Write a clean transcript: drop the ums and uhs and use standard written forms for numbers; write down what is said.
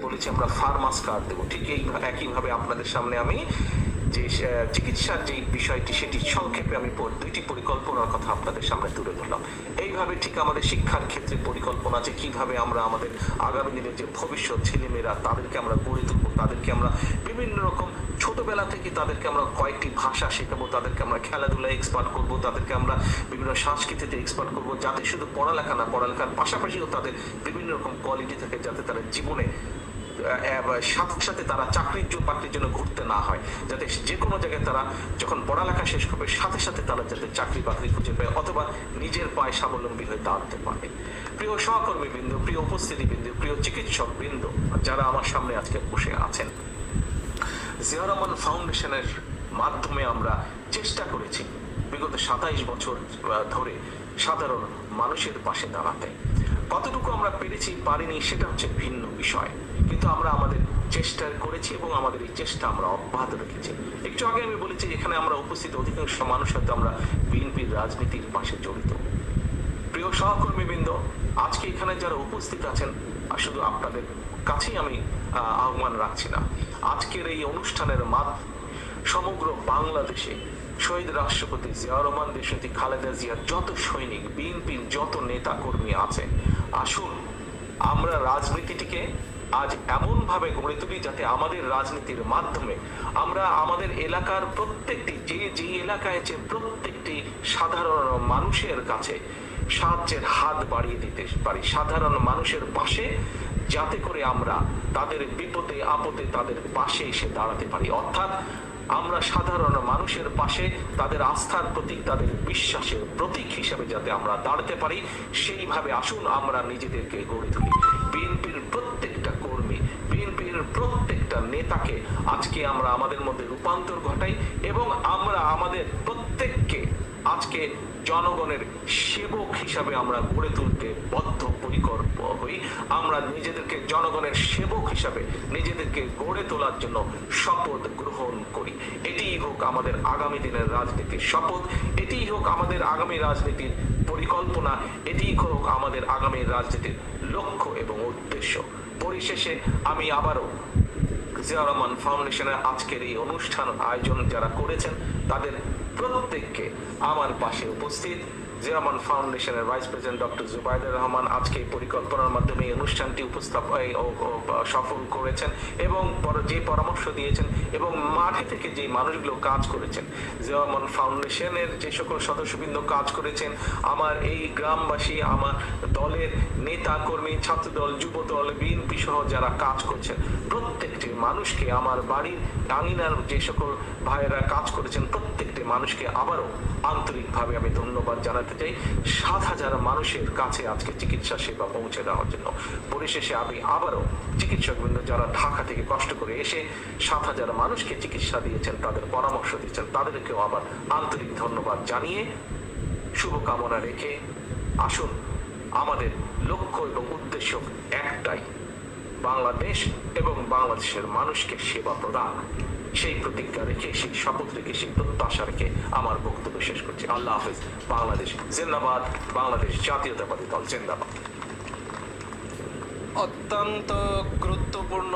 বলেছি আমরা ফার্মাস কার্ড দেবো, ঠিক একইভাবে আপনাদের সামনে আমি যে চিকিৎসার যে বিষয়টি সেটি সংক্ষেপে আমি দুইটি পরিকল্পনার কথা আপনাদের সামনে তুলে ধরলাম। এইভাবে ঠিক আমাদের শিক্ষার ক্ষেত্রে পরিকল্পনা আছে, কিভাবে আমরা আমাদের আগামী দিনের যে ভবিষ্যৎ ছেলেমেয়েরা তাদেরকে আমরা গড়ে তুলবো, তাদেরকে আমরা বিভিন্ন রকম ছোটবেলা থেকে তাদেরকে আমরা কয়েকটি ভাষা শেখাবো, তাদেরকে আমরা খেলাধুলায় এক্সপার্ট করবো, তাদেরকে আমরা বিভিন্ন সংস্কৃতিতে এক্সপার্ট করবো, যাতে শুধু পড়ালেখা না, পড়ালেখার পাশাপাশিও তাদের বিভিন্ন রকম কোয়ালিটি থাকে, যাতে তারা জীবনে সাথে সাথে তারা চাকরির জন্য ঘুরতে না হয়, যাতে যে কোনো জায়গায় তারা যখন পড়ালেখা শেষ করবে সাথে সাথে তারা যাতে চাকরি বাকরি খুঁজে পায় অথবা নিজের পায়ে স্বাবলম্বী হয়ে দাঁড়াতে পারে। প্রিয় সহকর্মী বৃন্দ, প্রিয় উপস্থিতি বৃন্দ, প্রিয় চিকিৎসক বৃন্দ যারা আমার সামনে আজকে বসে আছেন, জিয়া রহমান ফাউন্ডেশনের মাধ্যমে আমরা চেষ্টা করেছি বিগত 27 বছর ধরে সাধারণ মানুষের পাশে দাঁড়াতে। কতটুকু আমরা পেরেছি পারিনি সেটা হচ্ছে ভিন্ন বিষয়, কিন্তু আমরা আমাদের চেষ্টা করেছি এবং আমাদের এই চেষ্টা আমরা অব্যাহত রেখেছি। একটু আগে আমি বলেছি এখানে আমরা উপস্থিত অধিকাংশ মানুষ হয়তো আমরা বিএনপির রাজনীতির পাশে জড়িত। প্রিয় সহকর্মীবৃন্দ, আজকে এখানে যারা উপস্থিত আছেন শুধু আপনাদের কাছেই আমি আহ্বান রাখছি না, আজকের এই অনুষ্ঠানের মাধ্যমে সমগ্র বাংলাদেশে শহীদ রাষ্ট্রপতি জিয়া রহমান দেশনেত্রী খালেদা জিয়ার যত সৈনিক, বিএনপির যত নেতা কর্মী আছে, আসুন আমরা রাজনীতিটিকে আজ এমন ভাবে গড়ে তুলি যাতে আমাদের রাজনীতির মাধ্যমে আমরা আমাদের এলাকার প্রত্যেকটি যে এলাকায় যে প্রত্যেকটি সাধারণ মানুষের কাছে সাহায্যের হাত বাড়িয়ে দিতে পারি, সাধারণ মানুষের পাশে, যাতে করে আমরা তাদের বিপদে আপদে তাদের পাশে এসে দাঁড়াতে পারি। অর্থাৎ আমরা সাধারণ মানুষের পাশে তাদের আস্থার প্রতীক, তাদের বিশ্বাসের প্রতীক হিসেবে যাতে আমরা দাঁড়াতে পারি, সেইভাবে আসুন আমরা নিজেদেরকে গড়ে তুলি। বিএনপির প্রত্যেকটা কর্মী, বিএনপির প্রত্যেকটা নেতাকে আজকে আমরা আমাদের মধ্যে রূপান্তর ঘটাই এবং আমরা আমাদের প্রত্যেককে আজকে জনগণের সেবক হিসাবে আমরা গড়ে তুলতে বদ্ধপরিকর হই। আমরা নিজেদেরকে জনগণের সেবক হিসাবে নিজেদেরকে গড়ে তোলার জন্য শপথ গ্রহণ করি। এটিই হোক আমাদের আগামী দিনের রাজনীতির শপথ, এটিই হোক আমাদের আগামী রাজনীতির পরিকল্পনা, এটিই হোক আমাদের আগামী রাজনীতির লক্ষ্য এবং উদ্দেশ্য। পরিশেষে আমি আবারও জিয়া রহমান ফাউন্ডেশনের আজকের এই অনুষ্ঠান আয়োজন যারা করেছেন তাদের প্রত্যেককে আমার পাশে উপস্থিত জিয়া রহমান ফাউন্ডেশনের vice president doctor Zubaidur Rahman আজকে এই পরিকল্পনার মাধ্যমে এই অনুষ্ঠানটি সফল করেছেন এবং যে পরামর্শ দিয়েছেন এবং মাঠে থেকে যে মানুষগুলো কাজ করেছেন, জিয়া রহমান ফাউন্ডেশনের যে সকল সদস্যবৃন্দ কাজ করেছেন, আমার এই গ্রামবাসী, আমার দলের নেতা কর্মী, ছাত্রদল, যুবদল, বিএনপি সহ যারা কাজ করছেন, প্রত্যেকটি মানুষকে, আমার বাড়ির আঙিনার যে সকল ভাইয়েরা কাজ করেছেন, প্রত্যেকটি মানুষকে আবারও আন্তরিকভাবে আমি ধন্যবাদ জানাতে চাই 7,000 মানুষের কাছে আজকে চিকিৎসা সেবা পৌঁছে দেওয়ার জন্য। পরিশেষে আমি আবারও চিকিৎসকবৃন্দ যারা ঢাকা থেকে কষ্ট করে এসে 7,000 মানুষকে চিকিৎসা দিয়েছেন, তাদের পরামর্শ দিয়েছেন, তাদেরকেও আবার আন্তরিক ধন্যবাদ জানিয়ে শুভকামনা রেখে আসুন আমাদের লক্ষ্য এবং উদ্দেশ্য একটাই, বাংলাদেশ এবং বাংলাদেশের মানুষকে সেবা প্রদান। সেই প্রতিজ্ঞা রেখে, সেই শপথ রেখে, সেই প্রত্যাশা রেখে আমার বক্তব্য শেষ করছি। আল্লাহ হাফেজ। বাংলাদেশ জিন্দাবাদ, বাংলাদেশ জাতীয়তাবাদী দল জিন্দাবাদ। অত্যন্ত গুরুত্বপূর্ণ